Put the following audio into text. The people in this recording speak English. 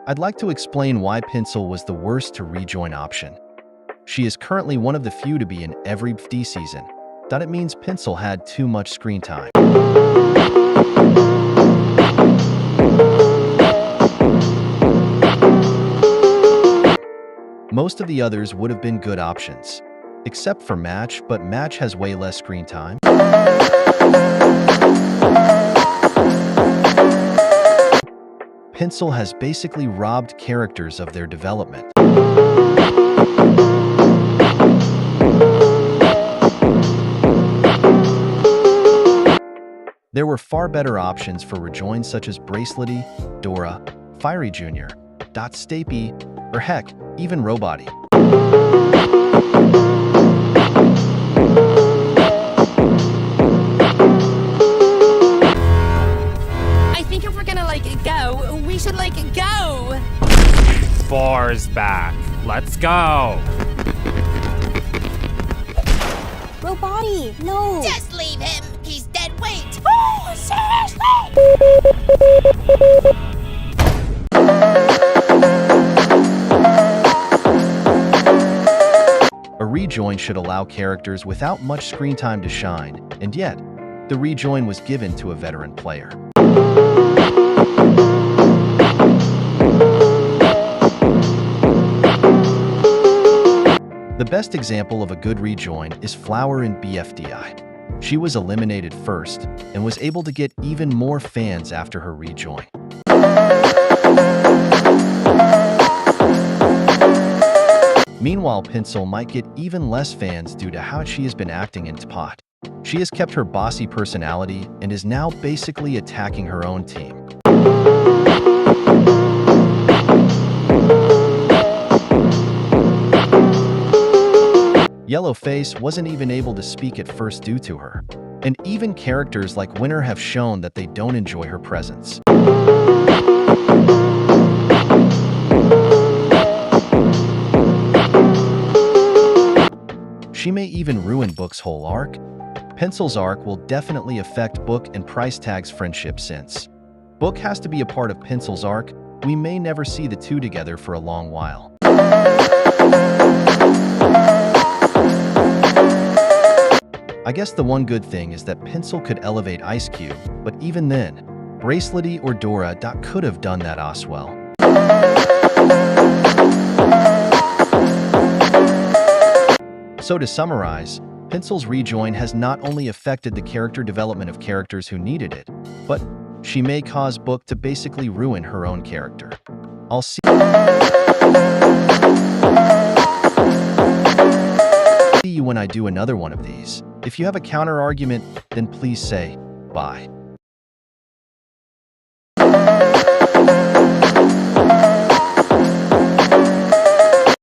I'd like to explain why Pencil was the worst to rejoin option. She is currently one of the few to be in every FD season. It means Pencil had too much screen time. Most of the others would have been good options, except for Match, but Match has way less screen time. Pencil has basically robbed characters of their development. There were far better options for rejoins such as Bracelety, Dora, Fiery Jr., Stapy, or heck, even Roboty. I think if we're gonna go, we should go. Four's back. Let's go. Roboty, no! Just leave him. He's dead weight. Oh, seriously? A rejoin should allow characters without much screen time to shine, and yet, the rejoin was given to a veteran player. The best example of a good rejoin is Flower in BFDI. She was eliminated first and was able to get even more fans after her rejoin. Meanwhile, Pencil might get even less fans due to how she has been acting in TPOT. She has kept her bossy personality and is now basically attacking her own team. Yellowface wasn't even able to speak at first due to her. And even characters like Winner have shown that they don't enjoy her presence. She may even ruin Book's whole arc. Pencil's arc will definitely affect Book and Price Tag's friendship since Book has to be a part of Pencil's arc. We may never see the two together for a long while. I guess the one good thing is that Pencil could elevate Ice Cube, but even then, Bracelety or Dora could have done that as well. So to summarize, Pencil's rejoin has not only affected the character development of characters who needed it, but she may cause Book to basically ruin her own character. I'll see you when I do another one of these. If you have a counter argument, then please say bye.